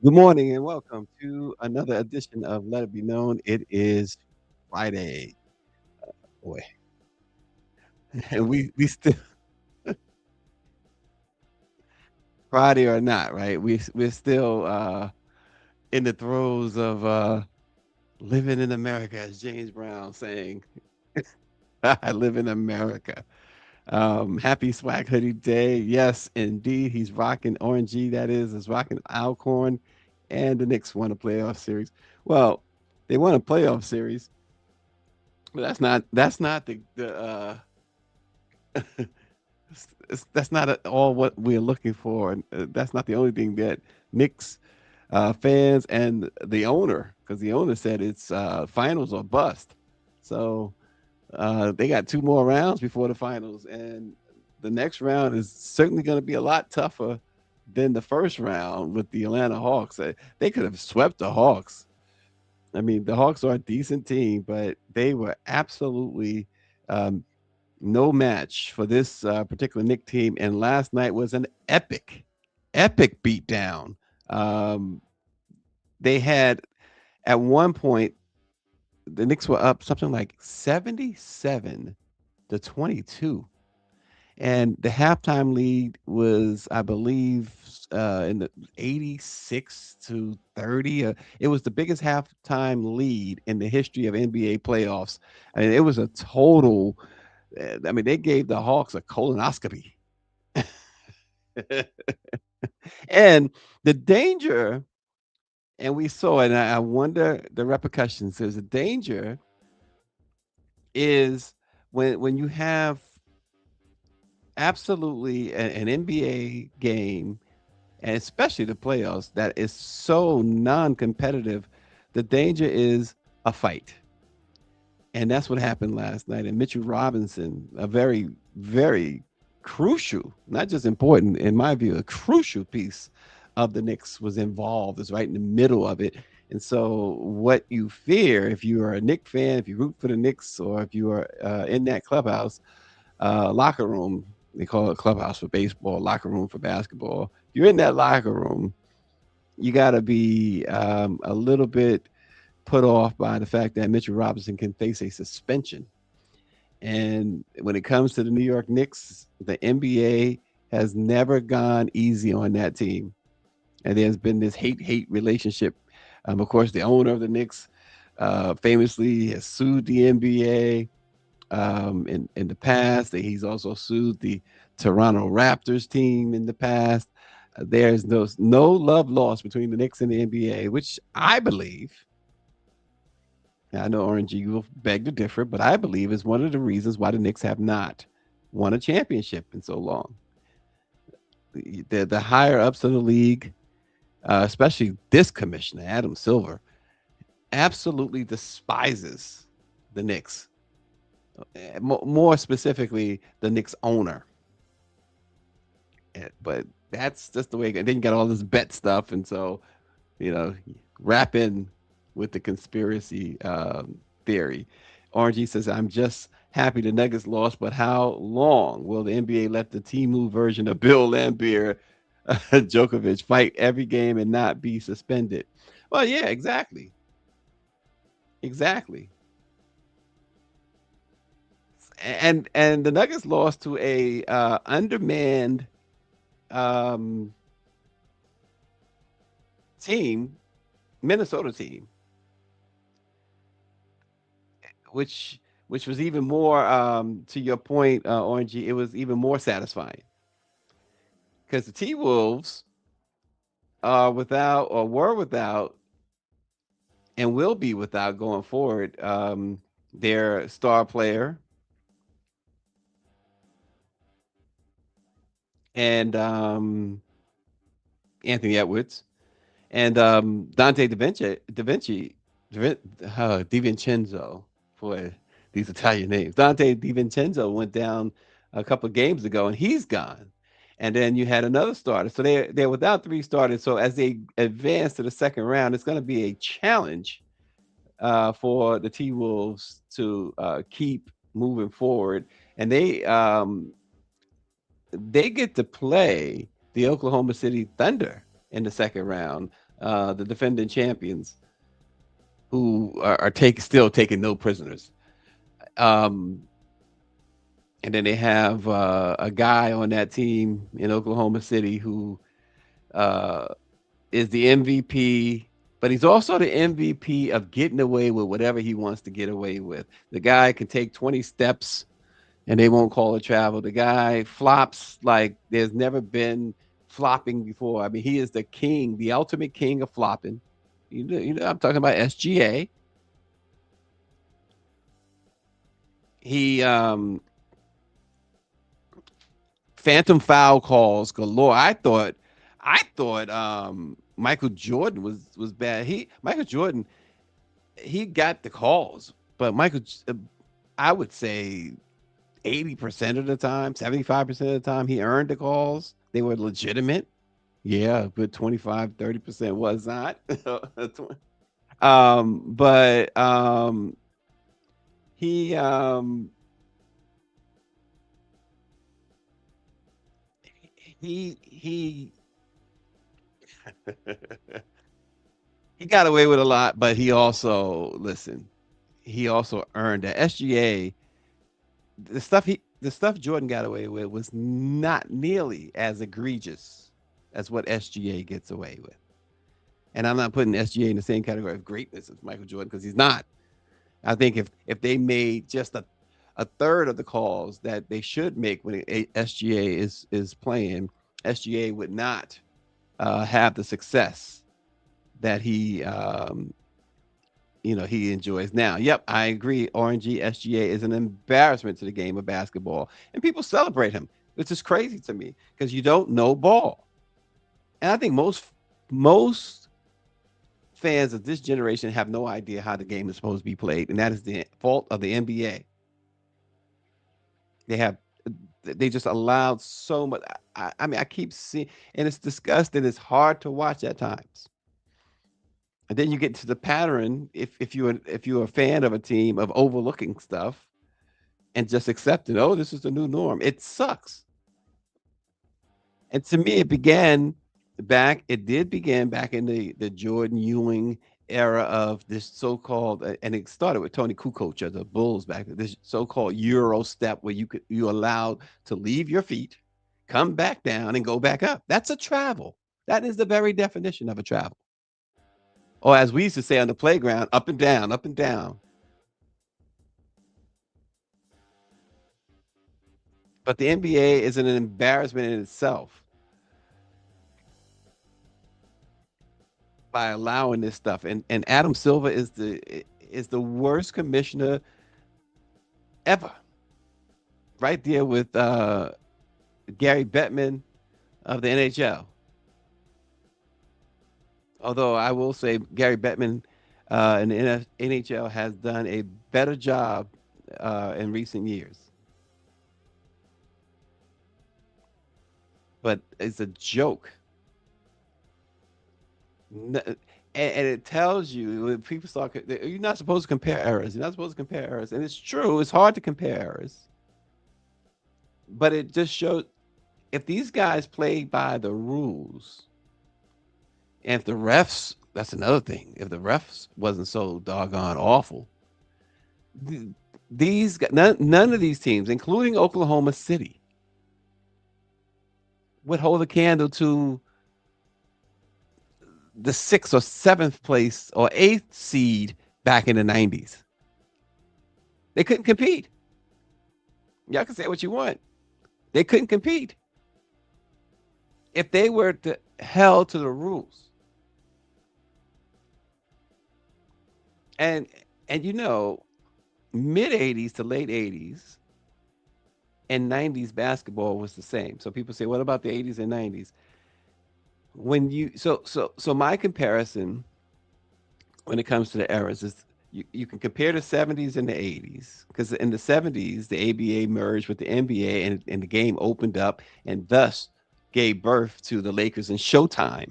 Good morning and welcome to another edition of Let It Be Known. It is Friday, boy, and we still Friday or not, right? We're still in the throes of living in America, as James Brown saying, "I live in America." Happy Swag Hoodie Day. Yes, indeed, he's rocking orangey. That is rocking Alcorn, and the Knicks won a playoff series. Well, they won a playoff series. But that's not the that's not at all what we're looking for. And that's not the only thing that Knicks fans and the owner, because the owner said it's finals or bust. So they got two more rounds before the finals, and the next round is certainly going to be a lot tougher than the first round with the Atlanta Hawks. They could have swept the Hawks. I mean, the Hawks are a decent team, but they were absolutely um, no match for this particular Nick team. And last night was an epic beatdown. Um, they had at one point the Knicks were up something like 77-22, and the halftime lead was, I believe, in the 86-30. It was the biggest halftime lead in the history of NBA playoffs. I mean, it was a total. I mean, they gave the Hawks a colonoscopy. And the danger, and we saw it, and I wonder the repercussions. There's a danger is when you have absolutely an NBA game, and especially the playoffs, that is so non-competitive. The danger is a fight, and that's what happened last night. And Mitchell Robinson, a very crucial, not just important in my view, a crucial piece of the Knicks was involved. Is right in the middle of it. And so, what you fear if you are a Knicks fan, if you root for the Knicks, or if you are in that clubhouse, locker room, they call it clubhouse for baseball, locker room for basketball. If you're in that locker room, you got to be a little bit put off by the fact that Mitchell Robinson can face a suspension. And when it comes to the New York Knicks, the NBA has never gone easy on that team. And there's been this hate relationship. Of course, the owner of the Knicks famously has sued the NBA in the past. He's also sued the Toronto Raptors team in the past. There's no love lost between the Knicks and the NBA, which I believe. I know Orange, you will beg to differ, but I believe is one of the reasons why the Knicks have not won a championship in so long. The higher ups of the league, especially this commissioner, Adam Silver, absolutely despises the Knicks. More specifically, the Knicks owner. But that's just the way. And then you got all this bet stuff, and so you know, wrap in with the conspiracy theory. RG says, "I'm just happy the Nuggets lost, but how long will the NBA let the Timu version of Bill Laimbeer, Djokovic fight every game and not be suspended?" Well, yeah, exactly. And the Nuggets lost to a undermanned um, team, Minnesota team, which which was even more to your point, Orangey. It was even more satisfying because the T Wolves are without or were without and will be without going forward their star player and Anthony Edwards and Dante DiVincenzo, for these Italian names. Dante DiVincenzo went down a couple of games ago, and he's gone. And then you had another starter, so they're without three starters. So as they advance to the second round, it's going to be a challenge for the T Wolves to keep moving forward, and they get to play the Oklahoma City Thunder in the second round. the defending champions, who are still taking no prisoners. Um, and then they have a guy on that team in Oklahoma City who uh, is the MVP, but he's also the MVP of getting away with whatever he wants to get away with. The guy can take 20 steps and they won't call it travel. The guy flops like there's never been flopping before. I mean, he is the king, the ultimate king of flopping. I'm talking about SGA. He phantom foul calls galore. I thought Michael Jordan was bad. Michael Jordan, he got the calls, but I would say 80% of the time, 75% of the time, he earned the calls. They were legitimate. Yeah, but 25-30% was not. But he he he got away with a lot, but he also earned that. SGA, the stuff Jordan got away with was not nearly as egregious as what SGA gets away with. And I'm not putting SGA in the same category of greatness as Michael Jordan because he's not. I think if they made just a third of the calls that they should make when SGA is playing, SGA would not have the success that he enjoys now. Yep, I agree. RNG SGA is an embarrassment to the game of basketball, and people celebrate him, which is crazy to me because you don't know ball. And I think most fans of this generation have no idea how the game is supposed to be played, and that is the fault of the NBA. They have they just allowed so much. I mean, I keep seeing, and it's disgusting. It's hard to watch at times. And then you get to the pattern if you're a fan of a team of overlooking stuff and just accept it. Oh, this is the new norm. It sucks. And to me, it did begin back in the Jordan Ewing era of this so-called, and it started with Tony Kukoc of the Bulls back then, this so-called Euro step where you allowed to leave your feet, come back down, and go back up. That's a travel. That is the very definition of a travel. Or as we used to say on the playground, up and down, up and down. But the NBA is an embarrassment in itself by allowing this stuff. And Adam Silver is the worst commissioner ever. Right there with Gary Bettman of the NHL. Although I will say Gary Bettman in the NHL has done a better job in recent years. But it's a joke. And it tells you when people start, you're not supposed to compare errors. You're not supposed to compare errors. And it's true, it's hard to compare errors. But it just shows if these guys play by the rules, and if the refs, that's another thing. If the refs wasn't so doggone awful, none of these teams, including Oklahoma City, would hold a candle to the sixth or seventh place or eighth seed back in the 90s. They couldn't compete. Y'all can say what you want. They couldn't compete if they were held to the rules. And mid 80s to late 80s and 90s basketball was the same. So people say, what about the 80s and 90s? When you so my comparison when it comes to the eras is you can compare the 70s and the 80s because in the 70s the ABA merged with the NBA and the game opened up and thus gave birth to the Lakers and Showtime.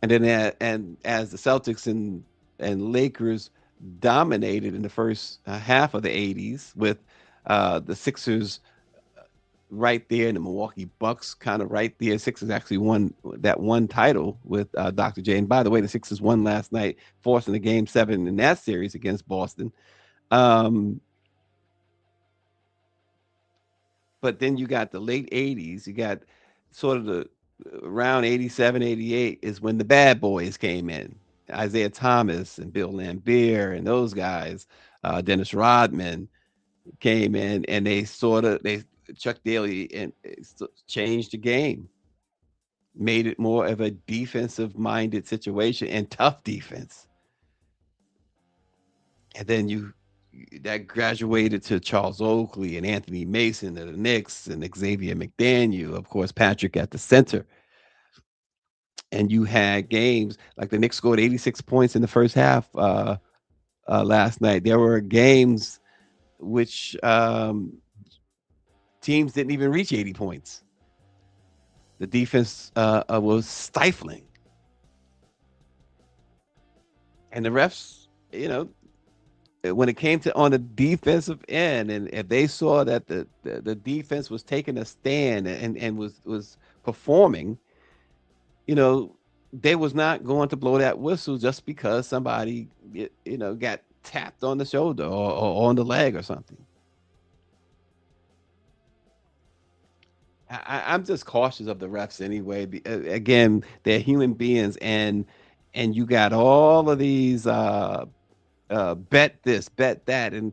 And then and as the Celtics and Lakers dominated in the first half of the 80s with the Sixers right there, and the Milwaukee Bucks kind of right there. Sixers actually won that one title with Dr. J. And by the way, the Sixers won last night, forcing a game 7 in that series against Boston. Um, but then you got the late 80s. You got sort of the around 87, 88 is when the bad boys came in. Isaiah Thomas and Bill Laimbeer and those guys, Dennis Rodman came in, and they Chuck Daly and changed the game, made it more of a defensive minded situation and tough defense. And then that graduated to Charles Oakley and Anthony Mason of the Knicks and Xavier McDaniel, of course, Patrick at the center. And you had games like the Knicks scored 86 points in the first half last night. There were games which teams didn't even reach 80 points. The defense was stifling. And the refs, when it came to on the defensive end, and if they saw that the defense was taking a stand and was performing, they was not going to blow that whistle just because somebody got tapped on the shoulder or on the leg or something. I'm just cautious of the refs anyway. Again, they're human beings, and you got all of these bet this, bet that, and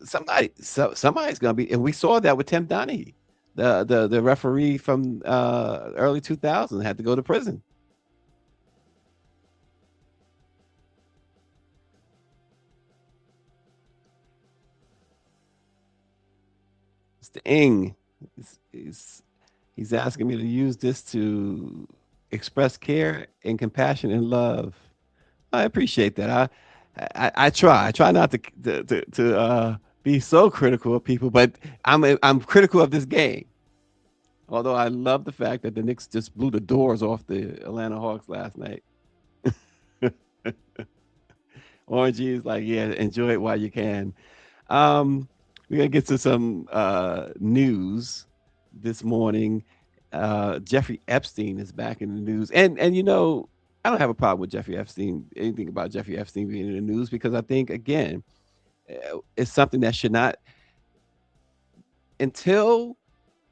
somebody's gonna be. And we saw that with Tim Donaghy, the referee from early 2000 had to go to prison. Sting, he's asking me to use this to express care and compassion and love. I appreciate that. I try. I try not to be so critical of people, but I'm critical of this game. Although I love the fact that the Knicks just blew the doors off the Atlanta Hawks last night. Orangey is like, yeah, enjoy it while you can. We're gonna get to some news this morning. Jeffrey Epstein is back in the news, and I don't have a problem with Jeffrey Epstein, anything about Jeffrey Epstein being in the news, because I think, again, it's something that should not, until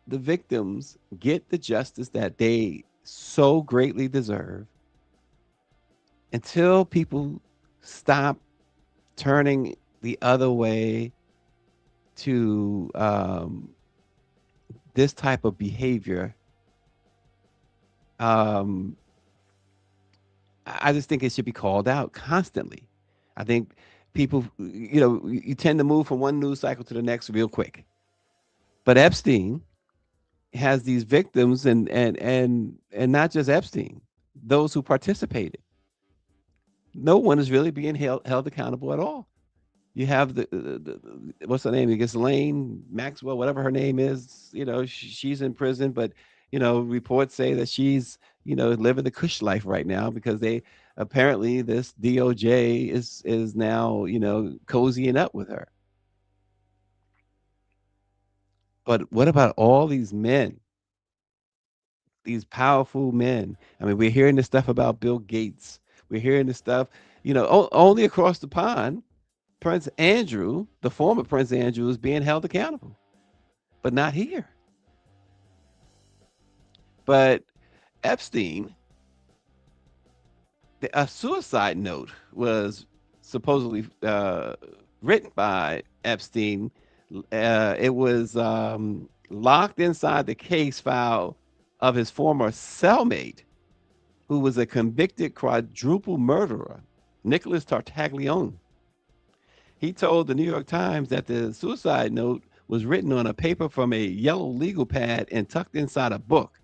the victims get the justice that they so greatly deserve, until people stop turning the other way to this type of behavior, I just think it should be called out constantly. I think people, you tend to move from one news cycle to the next real quick. But Epstein has these victims, and not just Epstein, those who participated. No one is really being held accountable at all. You have the what's her name? Ghislaine Maxwell, whatever her name is. She's in prison, but reports say that she's living the cush life right now, because they apparently, this DOJ is now cozying up with her. But what about all these men, these powerful men? I mean, we're hearing this stuff about Bill Gates. We're hearing this stuff, only across the pond. Prince Andrew, the former Prince Andrew, is being held accountable, but not here. But Epstein, a suicide note was supposedly written by Epstein. It was locked inside the case file of his former cellmate, who was a convicted quadruple murderer, Nicholas Tartaglione. He told the New York Times that the suicide note was written on a paper from a yellow legal pad and tucked inside a book.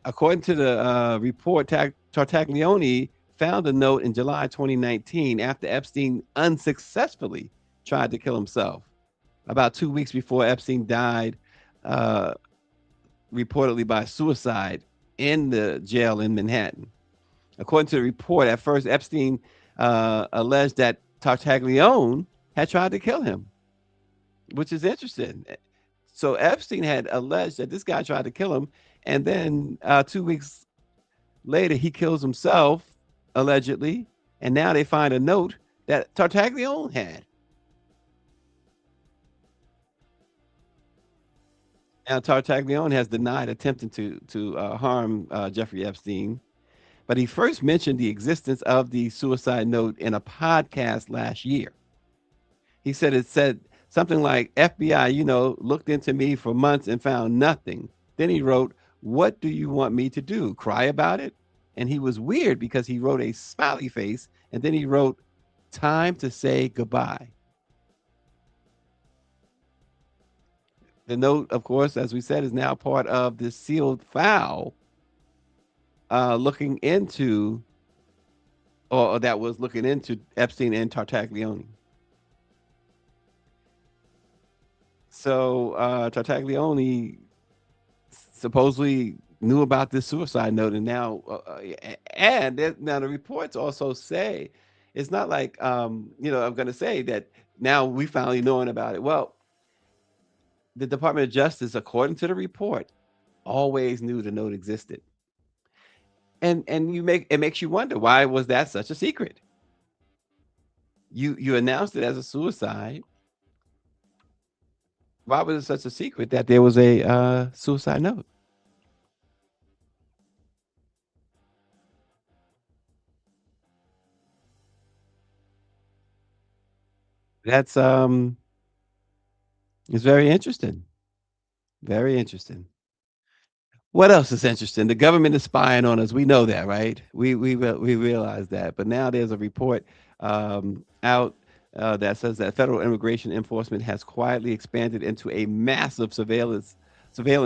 According to the report, Tartaglione found the note in July 2019 after Epstein unsuccessfully tried to kill himself, about 2 weeks before Epstein died, reportedly by suicide in the jail in Manhattan. According to the report, at first Epstein alleged that Tartaglione had tried to kill him, which is interesting. So Epstein had alleged that this guy tried to kill him, and then 2 weeks later he kills himself allegedly, and now they find a note that Tartaglione had. Now Tartaglione has denied attempting to harm Jeffrey Epstein, but he first mentioned the existence of the suicide note in a podcast last year. He said it said something like FBI, looked into me for months and found nothing. Then he wrote, "What do you want me to do? Cry about it?" And he was weird because he wrote a smiley face and then he wrote, "Time to say goodbye." The note, of course, as we said, is now part of this sealed file looking into, or that was looking into Epstein and Tartaglione. So Tartaglione supposedly knew about this suicide note, and now, now the reports also say it's not like, I'm going to say that now we finally knowing about it. Well, the Department of Justice, according to the report, always knew the note existed, and it makes you wonder, why was that such a secret? You announced it as a suicide. Why was it such a secret that there was a suicide note? That's it's very interesting. Very interesting. What else is interesting? The government is spying on us. We know that, right? We realize that. But now there's a report out that says that federal immigration enforcement has quietly expanded into a massive surveillance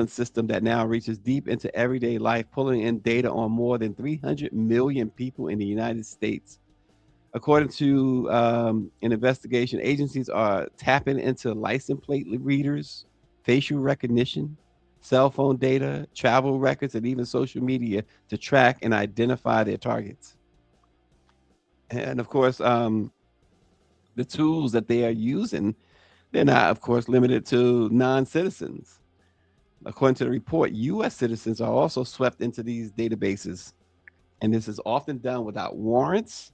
system that now reaches deep into everyday life, pulling in data on more than 300 million people in the United States. According to an investigation, agencies are tapping into license plate readers, facial recognition, cell phone data, travel records, and even social media to track and identify their targets. And of course, the tools that they are using, they're not, of course, limited to non citizens. According to the report, U.S. citizens are also swept into these databases, and this is often done without warrants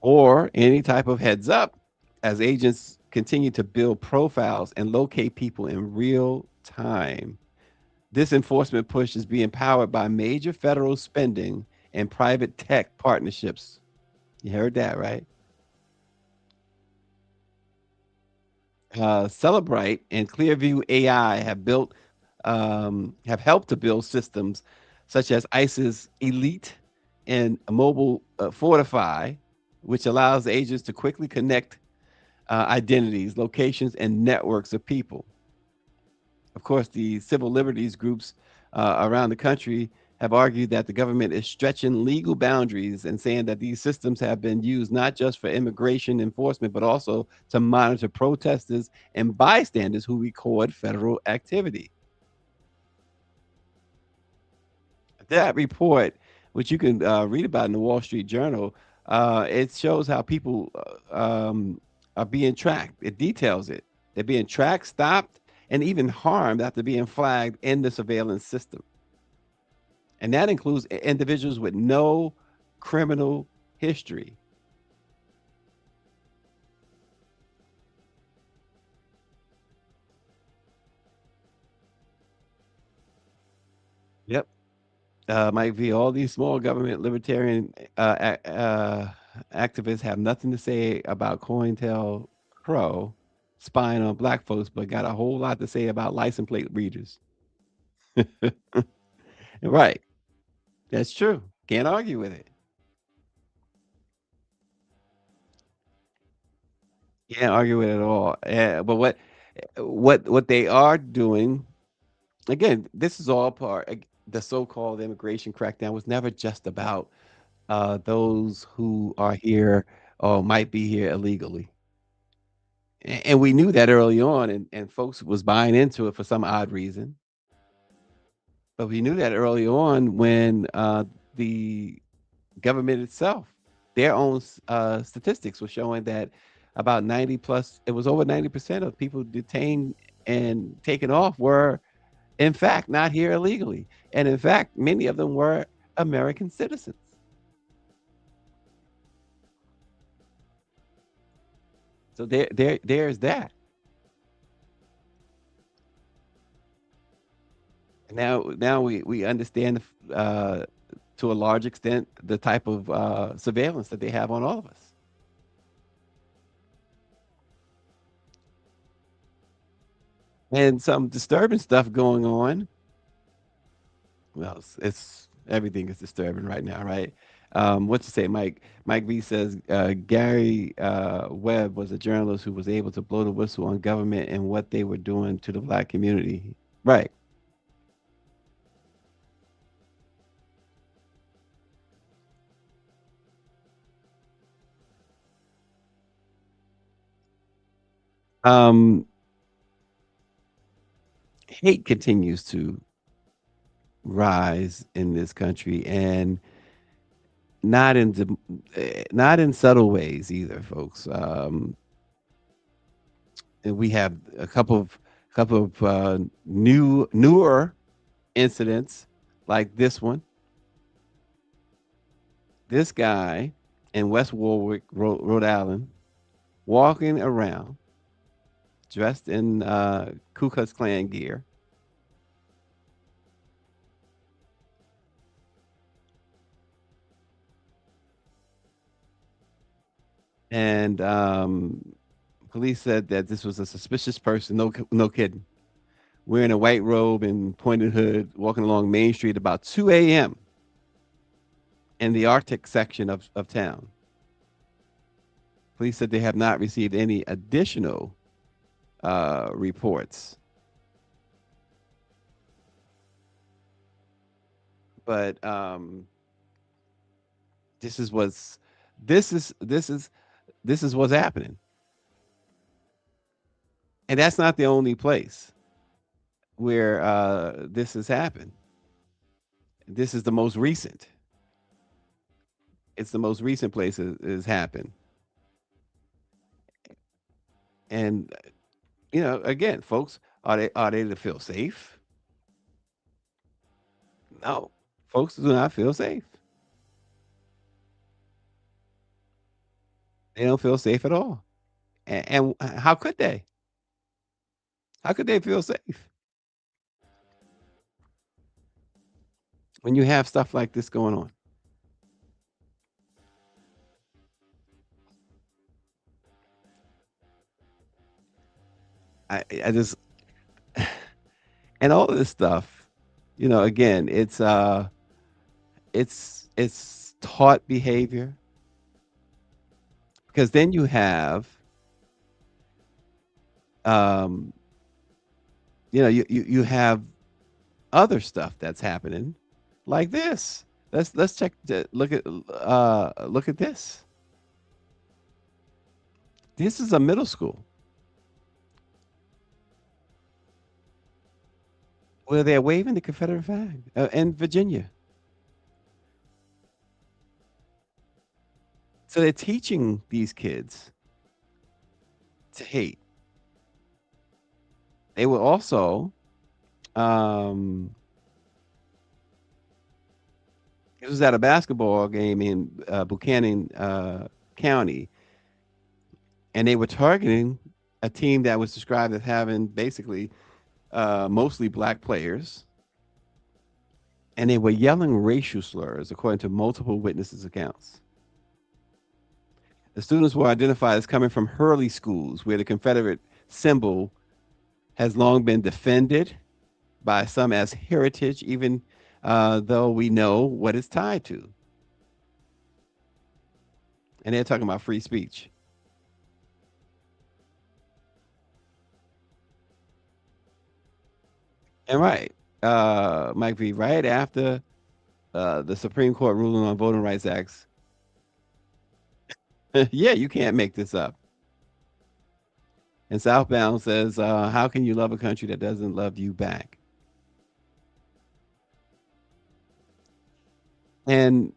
or any type of heads up, as agents continue to build profiles and locate people in real time. This enforcement push is being powered by major federal spending and private tech partnerships. You heard that, right? Celebrite and Clearview AI have helped to build systems such as ICE's Elite and Mobile Fortify, which allows agents to quickly connect identities, locations, and networks of people. Of course, the civil liberties groups around the country have argued that the government is stretching legal boundaries and saying that these systems have been used not just for immigration enforcement, but also to monitor protesters and bystanders who record federal activity. That report, which you can read about in the Wall Street Journal, it shows how people are being tracked. It details it. They're being tracked, stopped, and even harmed after being flagged in the surveillance system. And that includes individuals with no criminal history. Yep. Mike V, all these small government libertarian activists have nothing to say about COINTELPRO spying on black folks, but got a whole lot to say about license plate readers. Right. That's true. Can't argue with it. Can't argue with it at all. But what they are doing, again, this is all part. The so-called immigration crackdown was never just about those who are here or might be here illegally. And we knew that early on, and folks was buying into it for some odd reason. But we knew that early on when the government itself, their own statistics were showing that about 90 plus, it was over 90% of people detained and taken off were, in fact, not here illegally. And in fact, many of them were American citizens. So there's that. Now we understand to a large extent the type of surveillance that they have on all of us, and some disturbing stuff going on. Well, it's everything is disturbing right now, right? What you say, Mike? Mike V says Gary Webb was a journalist who was able to blow the whistle on government and what they were doing to the black community. Right. Um, Hate continues to rise in this country, and not in subtle ways either, folks. And we have a couple of newer incidents like this one. This guy in West Warwick, Rhode Island, walking around dressed in Ku Klux Klan gear, and police said that this was a suspicious person. No, no kidding. Wearing a white robe and pointed hood, walking along Main Street about 2 a.m. in the Arctic section of town. Police said they have not received any additional reports, but this is what's this is this is this is what's happening, and that's not the only place where this has happened. This is the most recent. It's the most recent place it has happened, and again, folks, are they to feel safe? No, folks do not feel safe. They don't feel safe at all. And how could they? How could they feel safe when you have stuff like this going on? I just and all of this stuff, again, it's taught behavior, because then you have um you have other stuff that's happening like this. Let's check look at this. This is a middle school where they're waving the Confederate flag in Virginia. So they're teaching these kids to hate. They were also um, it was at a basketball game in Buchanan County, and they were targeting a team that was described as having basically mostly black players, and they were yelling racial slurs, according to multiple witnesses' accounts. The students were identified as coming from Hurley schools, where the Confederate symbol has long been defended by some as heritage, even though we know what it's tied to. And they're talking about free speech. And right, Mike V, right after the Supreme Court ruling on Voting Rights Acts, yeah, you can't make this up. And Southbound says, how can you love a country that doesn't love you back? And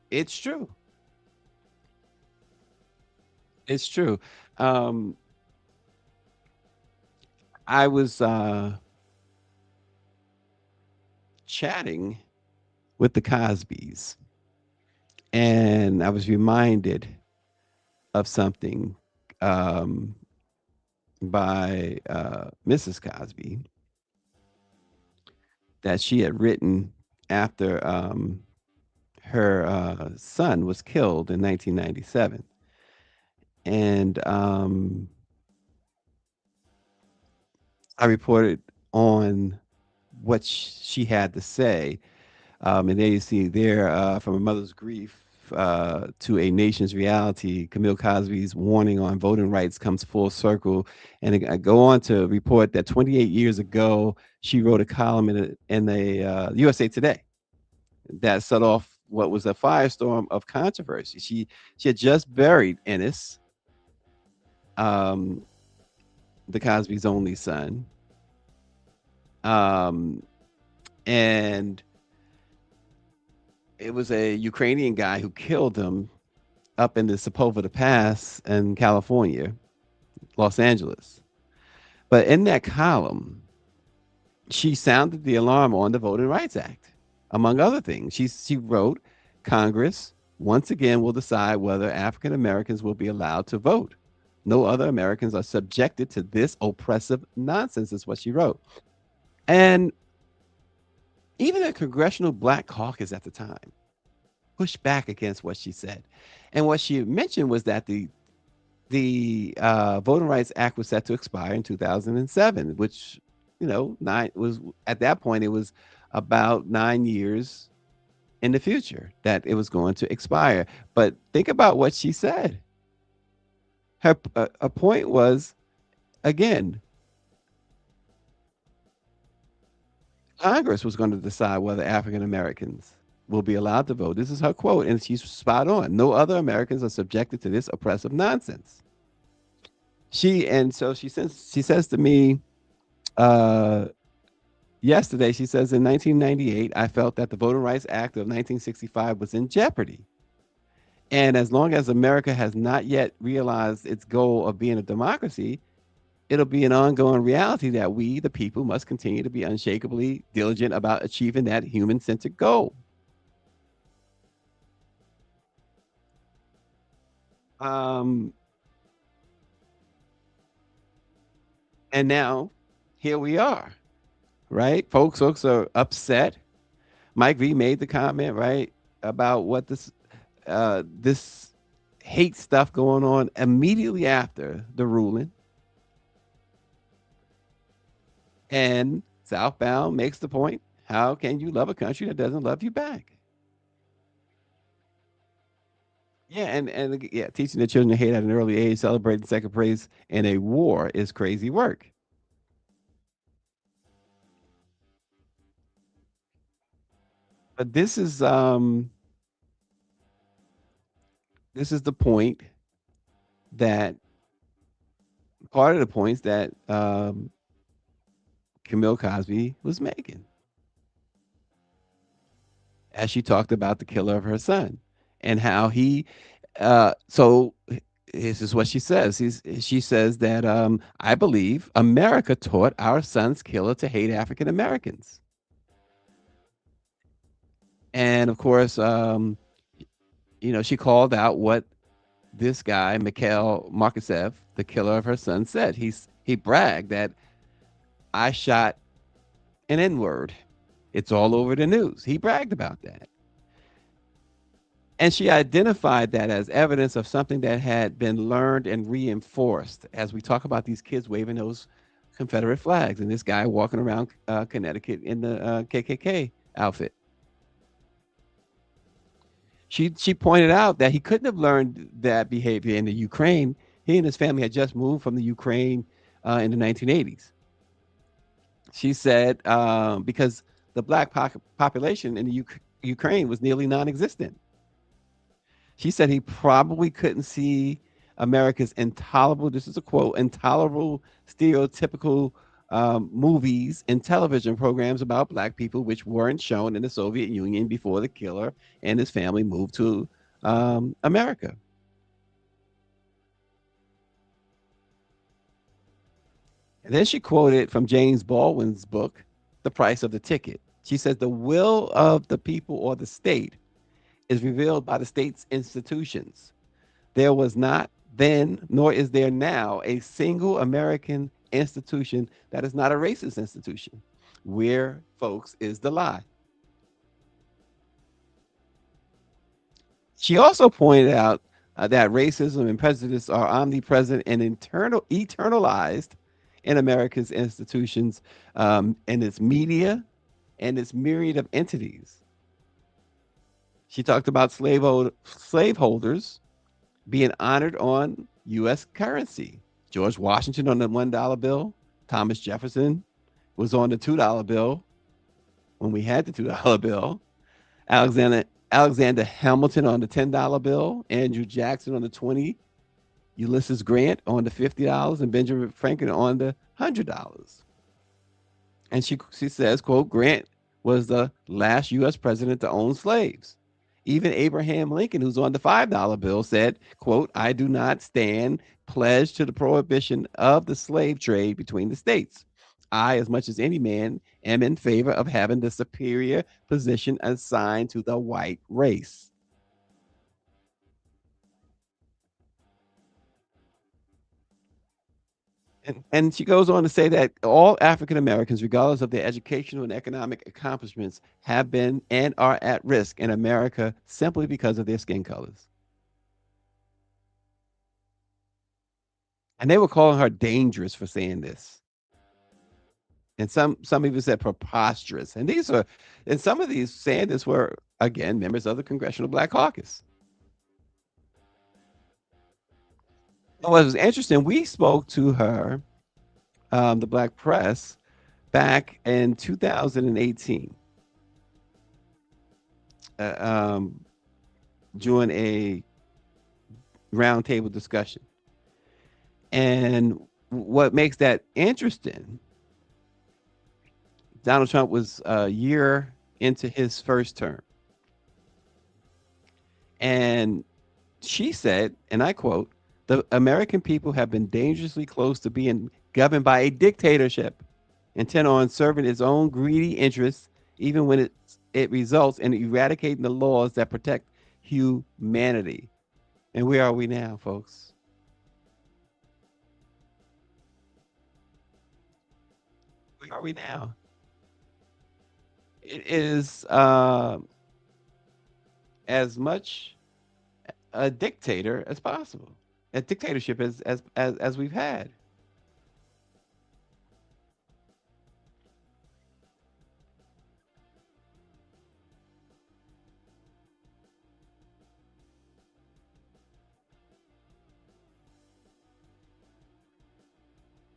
it's true. It's true. Um, I was chatting with the Cosbys, and I was reminded of something um, by Mrs. Cosby that she had written after her son was killed in 1997. And I reported on what she had to say. And there you see there, from a mother's grief to a nation's reality, Camille Cosby's warning on voting rights comes full circle. And I go on to report that 28 years ago, she wrote a column in the USA Today that set off what was a firestorm of controversy. She had just buried Ennis, um, the Cosby's only son, um, and it was a Ukrainian guy who killed him up in the Sepulveda Pass in California, Los Angeles. But in that column, she sounded the alarm on the Voting Rights Act, among other things. She wrote, Congress once again will decide whether African Americans will be allowed to vote. No other Americans are subjected to this oppressive nonsense, is what she wrote. And even the Congressional Black Caucus at the time pushed back against what she said. And what she mentioned was that the Voting Rights Act was set to expire in 2007, which, nine was at that point, it was about 9 years in the future that it was going to expire. But think about what she said. Her point was, again, Congress was going to decide whether African Americans will be allowed to vote. This is her quote, and she's spot on. No other Americans are subjected to this oppressive nonsense. She says to me, uh, yesterday, she says, in 1998, I felt that the Voting Rights Act of 1965 was in jeopardy. And as long as America has not yet realized its goal of being a democracy, it'll be an ongoing reality that we, the people, must continue to be unshakably diligent about achieving that human centered goal. Um, and now here we are, right? Folks are upset. Mike V made the comment, right, about what this hate stuff going on immediately after the ruling. And Southbound makes the point, how can you love a country that doesn't love you back? Yeah, and yeah, teaching the children to hate at an early age, celebrating second place in a war is crazy work. But this is the point that part of the points that Camille Cosby was making as she talked about the killer of her son and how he so this is what she says. She says that I believe America taught our son's killer to hate African Americans. And of course, she called out what this guy, Mikhail Markasev, the killer of her son, said. He bragged that I shot an N word. It's all over the news. He bragged about that. And she identified that as evidence of something that had been learned and reinforced as we talk about these kids waving those Confederate flags and this guy walking around Connecticut in the KKK outfit. She pointed out that he couldn't have learned that behavior in the Ukraine. He and his family had just moved from the Ukraine in the 1980s. She said because the black population in the Ukraine was nearly non-existent. She said he probably couldn't see America's intolerable, this is a quote, intolerable stereotypical movies and television programs about black people, which weren't shown in the Soviet Union before the killer and his family moved to America. And then she quoted from James Baldwin's book, The Price of the Ticket. She says, the will of the people or the state is revealed by the state's institutions. There was not then, nor is there now, a single American institution that is not a racist institution. Where, folks, is the lie? She also pointed out that racism and prejudice are omnipresent and eternalized in America's institutions, and its media and its myriad of entities. She talked about slaveholders being honored on U.S. currency. George Washington on the $1 bill. Thomas Jefferson was on the $2 bill when we had the $2 bill. Alexander Alexander Hamilton on the $10 bill. Andrew Jackson on the 20. Ulysses Grant on the $50, and Benjamin Franklin on the $100. And she says, quote, Grant was the last U.S. president to own slaves. Even Abraham Lincoln, who's on the $5 bill, said, quote, I do not stand pledged to the prohibition of the slave trade between the states. I, as much as any man, am in favor of having the superior position assigned to the white race. And she goes on to say that all African Americans, regardless of their educational and economic accomplishments, have been and are at risk in America simply because of their skin colors. And they were calling her dangerous for saying this. And some even said preposterous. And some of these saying this were again members of the Congressional Black Caucus. And what was interesting, we spoke to her, the Black Press, back in 2018. Uh, um, During a roundtable discussion. And what makes that interesting, Donald Trump was a year into his first term. And she said, and I quote, the American people have been dangerously close to being governed by a dictatorship intent on serving its own greedy interests, even when it results in eradicating the laws that protect humanity. And where are we now, folks? Where are we now? It is as much a dictator as possible, a dictatorship as we've had.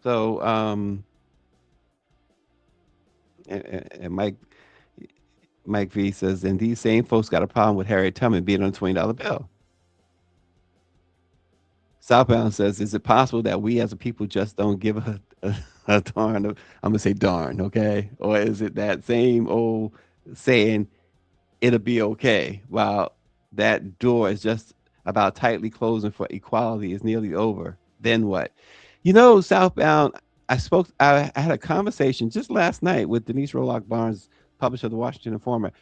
So, and Mike V says, and these same folks got a problem with Harriet Tubman being on a $20 bill. Southbound says, is it possible that we as a people just don't give a darn? I'm gonna say darn, okay? Or is it that same old saying, it'll be okay, while that door is just about tightly closing for equality is nearly over? Then what? Southbound, I had a conversation just last night with Denise Rolock Barnes, publisher of the Washington Informer,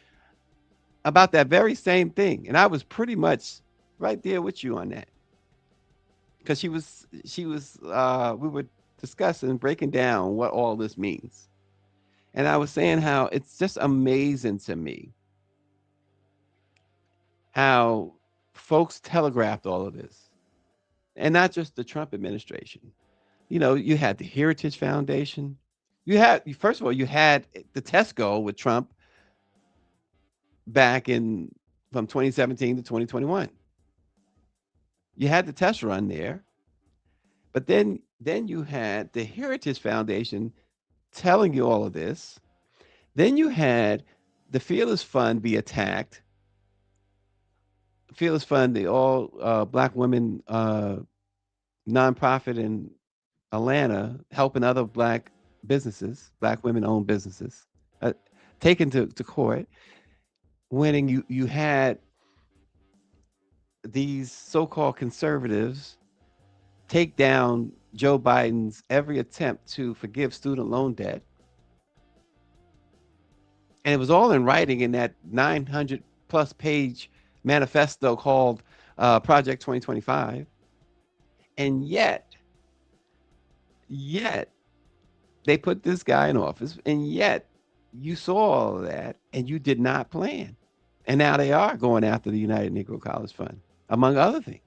about that very same thing. And I was pretty much right there with you on that. Because we were discussing, breaking down what all this means. And I was saying how it's just amazing to me how folks telegraphed all of this, and not just the Trump administration. You had the Heritage Foundation. First of all, you had the test go with Trump back in from 2017 to 2021. You had the test run there, but then you had the Heritage Foundation telling you all of this. Then you had the Fearless Fund be attacked. Fearless Fund, the all black women nonprofit in Atlanta, helping other black businesses, black women owned businesses, uh, taken to court, winning. You had these so-called conservatives take down Joe Biden's every attempt to forgive student loan debt. And it was all in writing in that 900 plus page manifesto called Project 2025. And yet, they put this guy in office. And yet, you saw all of that and you did not plan. And now they are going after the United Negro College Fund, among other things.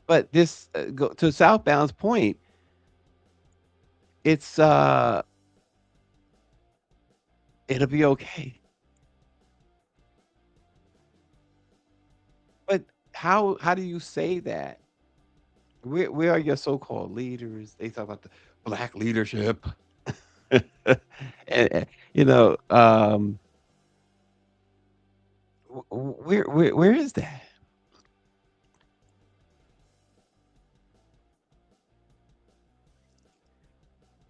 But this, to Southbound's point, it's it'll be okay. But how do you say that? Where are your so-called leaders? They talk about the black leadership. And, you know, where is that?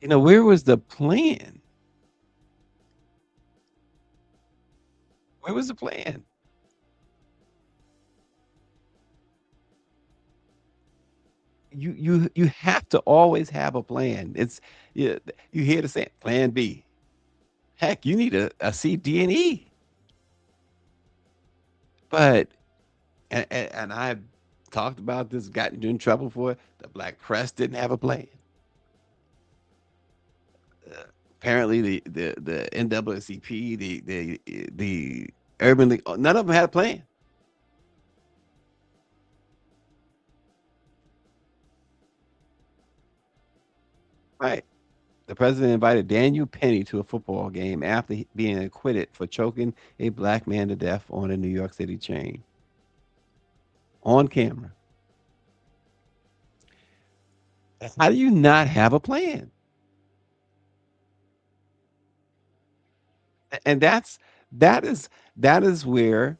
Where was the plan? Where was the plan? You have to always have a plan. You hear the saying, Plan B. Heck, you need a C, D, and E. But and I've talked about this, gotten in trouble for it. The black press didn't have a plan. Apparently, the NAACP, the Urban League, none of them had a plan. Right. The president invited Daniel Penny to a football game after being acquitted for choking a black man to death on a New York City chain on camera. How do you not have a plan? And that is that is where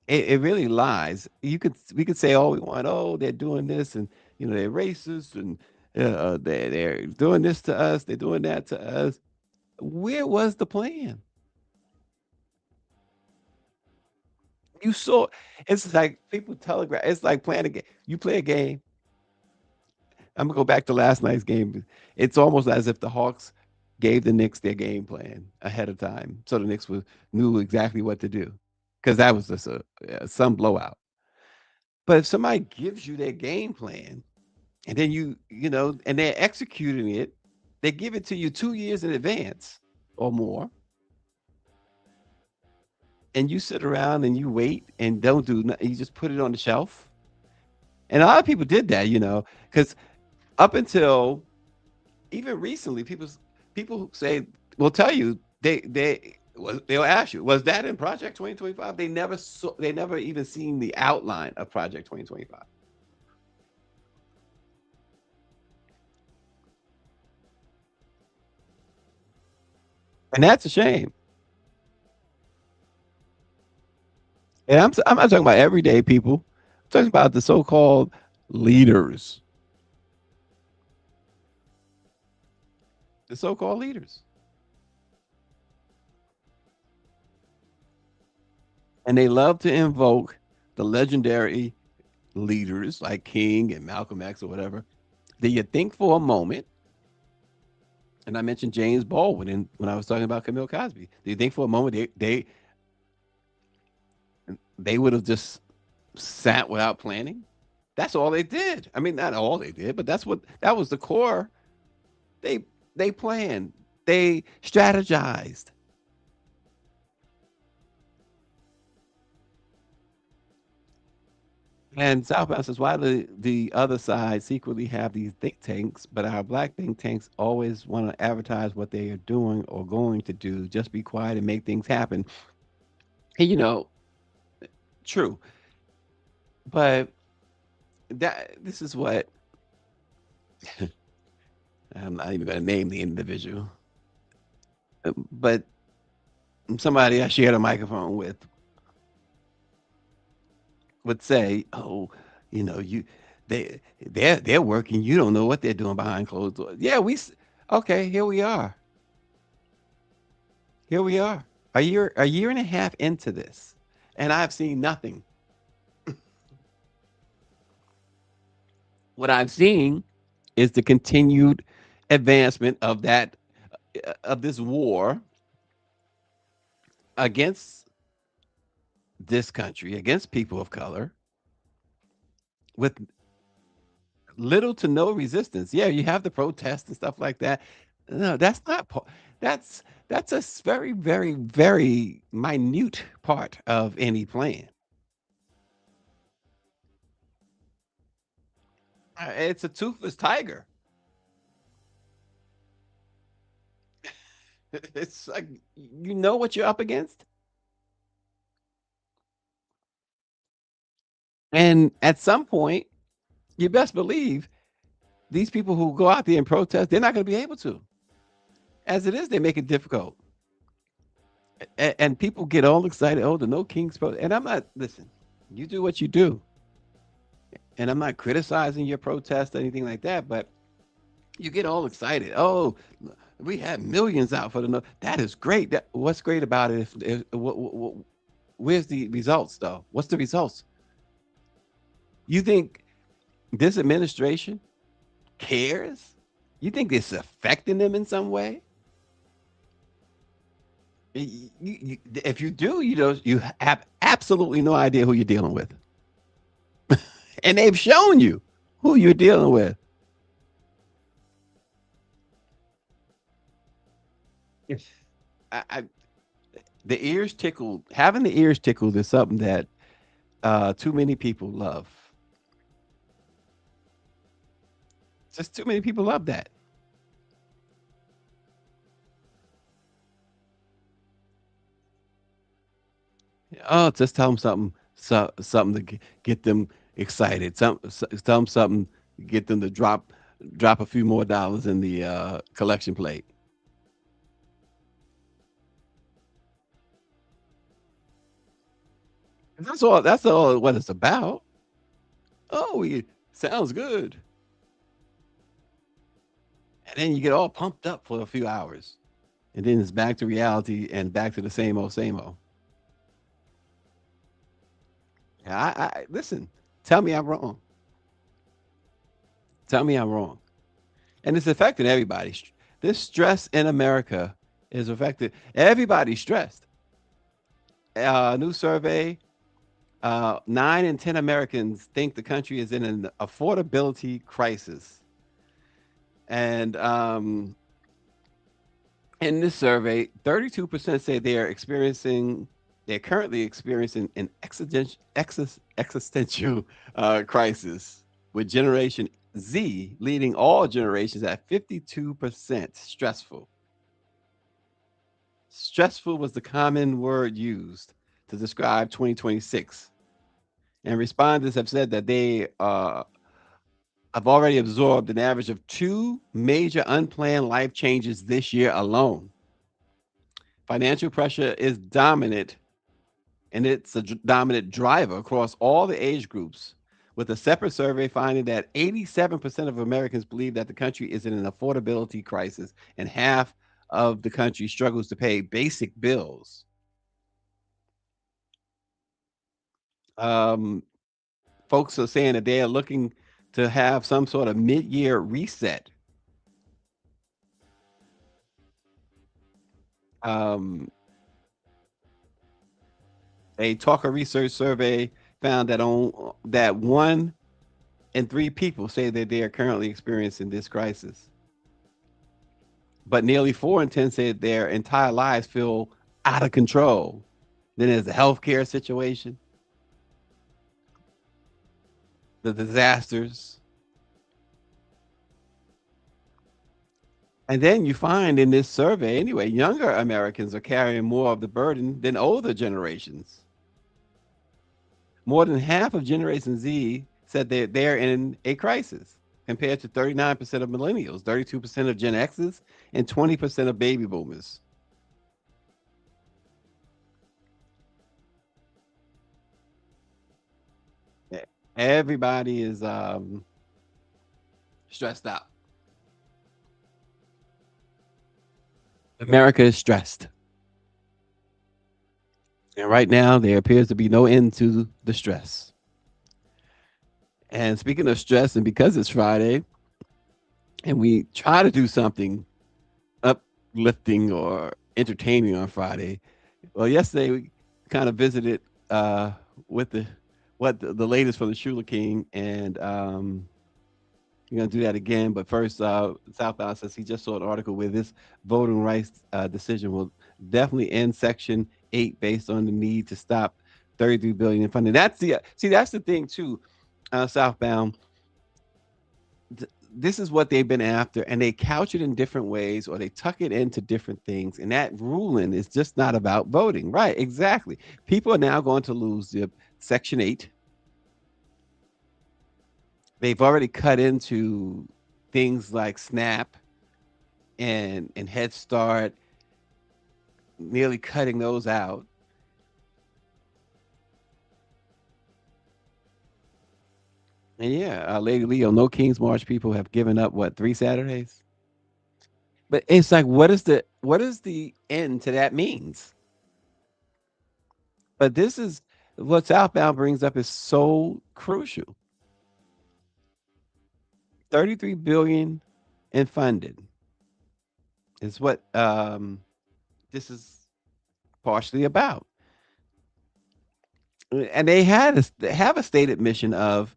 it really lies. We could say all we want. Oh, they're doing this, and they're racist, and they're doing this to us. They're doing that to us. Where was the plan? You saw. It's like people telegraph. It's like playing a game. You play a game. I'm gonna go back to last night's game. It's almost as if the Hawks gave the Knicks their game plan ahead of time, so the Knicks knew exactly what to do, because that was just some blowout. But if somebody gives you their game plan, and then and they're executing it, they give it to you 2 years in advance or more, and you sit around and you wait and don't do nothing. You just put it on the shelf. And a lot of people did that, because up until even recently, people say will tell you they'll ask you, was that in Project 2025? They never even seen the outline of Project 2025. And that's a shame. And I'm not talking about everyday people. I'm talking about the so-called leaders. The so-called leaders. And they love to invoke the legendary leaders like King and Malcolm X or whatever. Do you think for a moment, and I mentioned James Baldwin when I was talking about Camille Cosby, do you think for a moment they would have just sat without planning? That's all they did. I mean, not all they did, but that was the core. They they planned. They strategized. And Southbound says, why do the other side secretly have these think tanks, but our black think tanks always want to advertise what they are doing or going to do? Just be quiet and make things happen. And, true. But this is what I'm not even going to name the individual, but somebody I shared a microphone with would say, "Oh, you they're working. You don't know what they're doing behind closed doors." Yeah, okay. Here we are. Here we are. A year and a half into this, and I've seen nothing. What I'm seeing is the continued advancement of that of this war against this country, against people of color, with little to no resistance. Yeah, you have the protests and stuff like that. No, that's not that's that's a very, very, very minute part of any plan. It's a toothless tiger. It's like you know what you're up against, and at some point, you best believe these people who go out there and protest, they're not going to be able to. As it is, they make it difficult, and people get all excited. Oh, the No Kings protest, and I'm not. Listen, you do what you do, and I'm not criticizing your protest or anything like that, but you get all excited. Oh, we had millions out for the no. That is great. What's great about it? Where's the results though? What's the results? You think this administration cares? You think it's affecting them in some way? If you do, you have absolutely no idea who you're dealing with, and they've shown you who you're dealing with. Yes. I the ears tickled. Having the ears tickled is something that too many people love. Just too many people love that. Oh, just tell them something, something to get them excited. Tell them something, get them to drop a few more dollars in the collection plate. And that's all. That's all what it's about. Oh, sounds good, and then you get all pumped up for a few hours, and then it's back to reality and back to the same old, same old. I listen. Tell me I'm wrong. Tell me I'm wrong. And it's affecting everybody. This stress in America is affected. Everybody's stressed. New survey: 9 in 10 Americans think the country is in an affordability crisis. And in this survey, 32% say they're currently experiencing an existential crisis, with Generation Z leading all generations at 52% stressful. Stressful was the common word used to describe 2026. And respondents have said that they have already absorbed an average of 2 major unplanned life changes this year alone. Financial pressure is dominant, and it's a dominant driver across all the age groups, with a separate survey finding that 87% of Americans believe that the country is in an affordability crisis, and half of the country struggles to pay basic bills. Um, Folks are saying that they are looking to have some sort of mid-year reset. Um, a Talker Research survey found that 1 in 3 people say that they are currently experiencing this crisis, but nearly 4 in 10 say their entire lives feel out of control. Then there's the healthcare situation, the disasters, and then you find in this survey anyway, younger Americans are carrying more of the burden than older generations. More than half of Generation Z said that they're in a crisis, compared to 39% of millennials, 32% of Gen X's, and 20% of baby boomers. Everybody is stressed out. America is stressed. And right now, there appears to be no end to the stress. And speaking of stress, and because it's Friday, and we try to do something uplifting or entertaining on Friday. Well, yesterday we kind of visited uh, with the latest from the Shula King, and we're gonna do that again. But first, Southbound says he just saw an article where this voting rights decision will definitely end Section 8 based on the need to stop 33 billion in funding. That's the see. That's the thing too. Southbound, this is what they've been after, and they couch it in different ways or they tuck it into different things. And that ruling is just not about voting, right? Exactly. People are now going to lose the Section 8. They've already cut into things like SNAP and Head Start, nearly cutting those out. And yeah, Lady Leo, no King's March people have given up what 3 Saturdays. But it's like, what is the end to that means? But this is what Southbound brings up is so crucial. 33 billion in funded is what this is partially about. And they have a stated mission of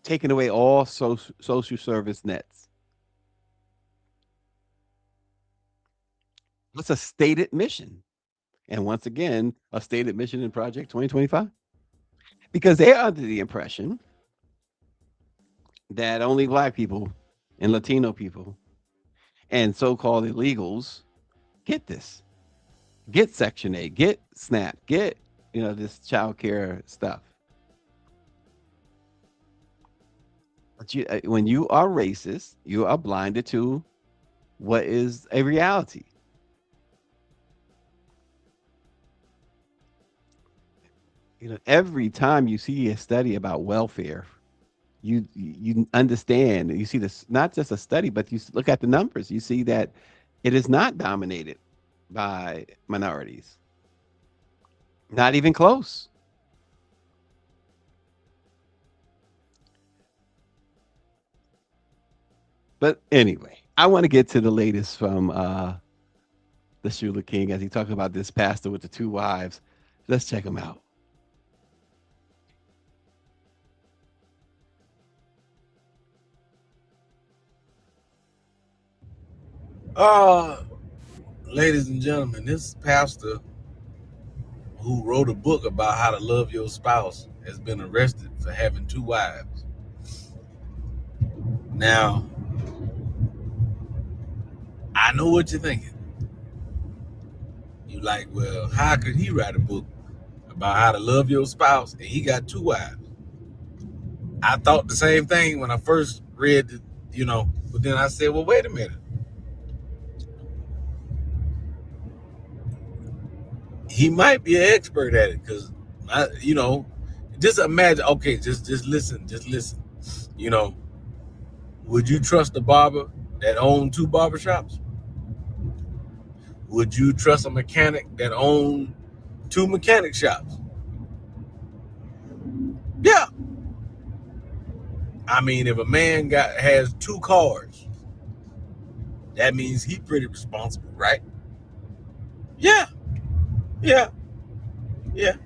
taking away all social service nets. That's a stated mission. And once again, a stated mission in Project 2025. Because they're under the impression that only black people and Latino people and so-called illegals get this, get Section 8, get SNAP, get this child care stuff. But when you are racist, you are blinded to what is a reality. Every time you see a study about welfare, you understand. You see this not just a study, but you look at the numbers. You see that it is not dominated by minorities, not even close. But anyway, I want to get to the latest from the Shula King as he talks about this pastor with the 2 wives. Let's check him out. Uh, Ladies and gentlemen, this pastor who wrote a book about how to love your spouse has been arrested for having 2 wives. Now, I know what you're thinking. You like, well, how could he write a book about how to love your spouse and he got 2 wives? I thought the same thing when I first read it, but then I said, well, wait a minute. He might be an expert at it because, just imagine. Okay, just listen, just listen. You know, would you trust a barber that owned 2 barbershops? Would you trust a mechanic that owned 2 mechanic shops? Yeah. I mean, if a man has 2 cars, that means he's pretty responsible, right? Yeah, yeah, yeah.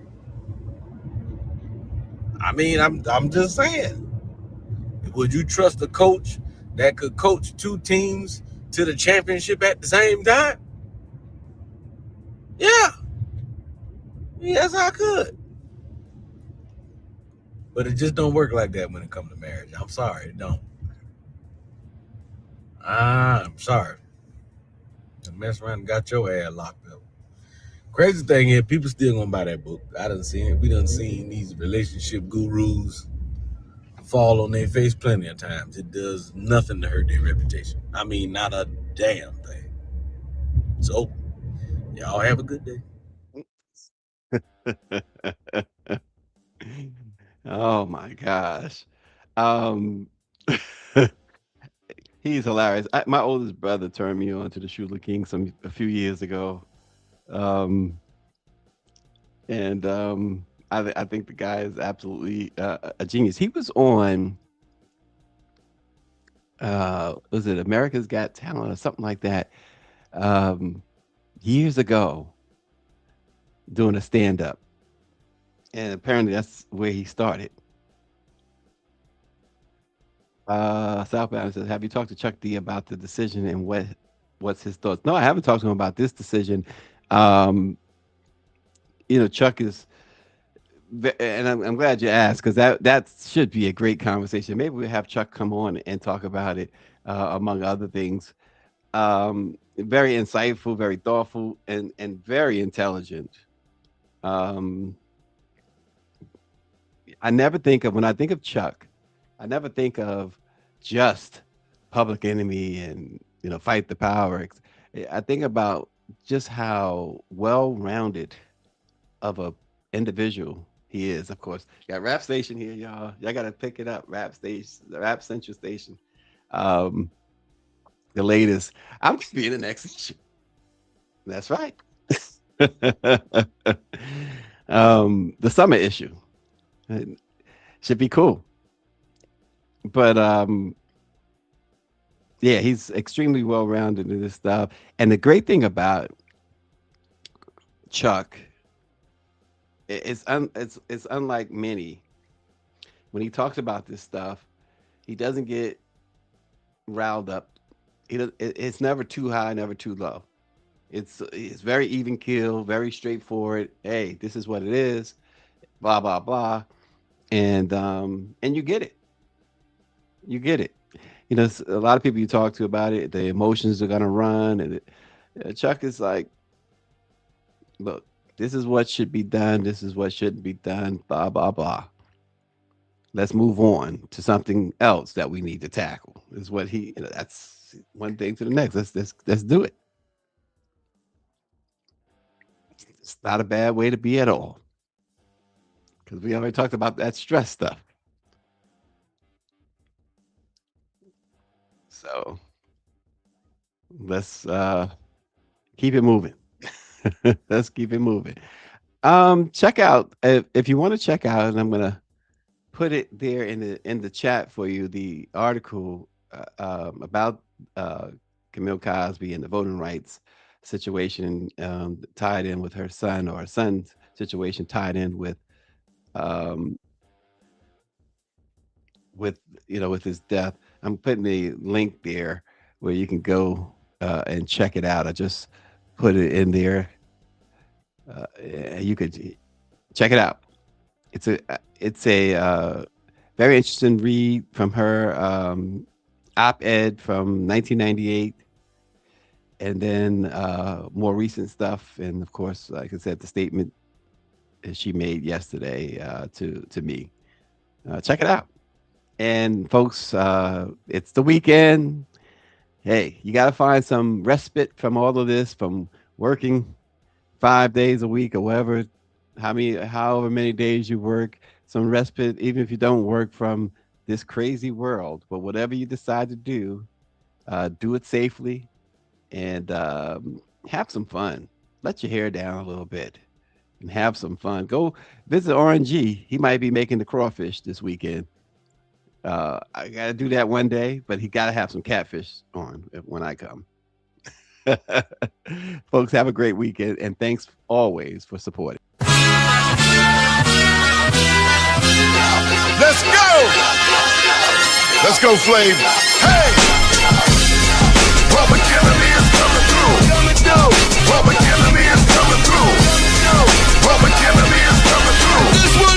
I mean, I'm just saying. Would you trust a coach that could coach 2 teams to the championship at the same time? Yeah, yes, I could. But it just don't work like that when it comes to marriage. I'm sorry, it don't. I'm sorry. You mess around and got your ass locked up. Crazy thing is, people still gonna buy that book. I done seen it. We done seen these relationship gurus fall on their face plenty of times. It does nothing to hurt their reputation. I mean, not a damn thing. So, y'all have a good day. Oh my gosh. Um, he's hilarious. My oldest brother turned me on to the Shula King a few years ago. Um, and I think the guy is absolutely a genius. He was on was it America's Got Talent or something like that um, years ago doing a stand up, and apparently that's where he started. Southbound says, "Have you talked to Chuck D about the decision and what's his thoughts?" No, I haven't talked to him about this decision. Um, Chuck is, and I'm glad you asked because that should be a great conversation. Maybe we have Chuck come on and talk about it, among other things. Very insightful, very thoughtful, and very intelligent. Um, I never think of when I think of Chuck, I never think of just Public Enemy and Fight the Power. I think about just how well-rounded of a individual he is. Of course, got Rap Station here, y'all. Y'all got to pick it up. Rap Station, Rap Central Station. Um, the latest. I'm gonna be in the next issue. That's right. The summer issue. It should be cool. But yeah, he's extremely well rounded in this stuff. And the great thing about Chuck, it's unlike many. When he talks about this stuff, he doesn't get riled up. It's never too high, never too low. It's very even keel, very straightforward. Hey, this is what it is. Blah blah blah, and you get it. You get it. A lot of people you talk to about it, the emotions are gonna run, and Chuck is like, look, this is what should be done. This is what shouldn't be done. Blah blah blah. Let's move on to something else that we need to tackle. Is what he. That's one thing to the next. Let's do it. It's not a bad way to be at all because we already talked about that stress stuff. So let's keep it moving. Let's keep it moving. Check out if you want to check out, and I'm gonna put it there in the chat for you. The article about Camille Cosby and the voting rights situation tied in with her son, or her son's situation tied in um, with with his death. I'm putting the link there where you can go and check it out. I just put it in there. You could check it out. It's a very interesting read from her op-ed from 1998, and then more recent stuff, and of course, like I said, the statement that she made yesterday to me. Check it out. And folks, it's the weekend. Hey, you got to find some respite from all of this, from working 5 days a week or whatever, however many days you work, some respite, even if you don't work from this crazy world. But whatever you decide to do it safely and have some fun. Let your hair down a little bit and have some fun. Go visit RNG. He might be making the crawfish this weekend. I got to do that one day, but he got to have some catfish on when I come. Folks, have a great weekend, and thanks always for supporting. Let's go! Let's go, Flav. Hey!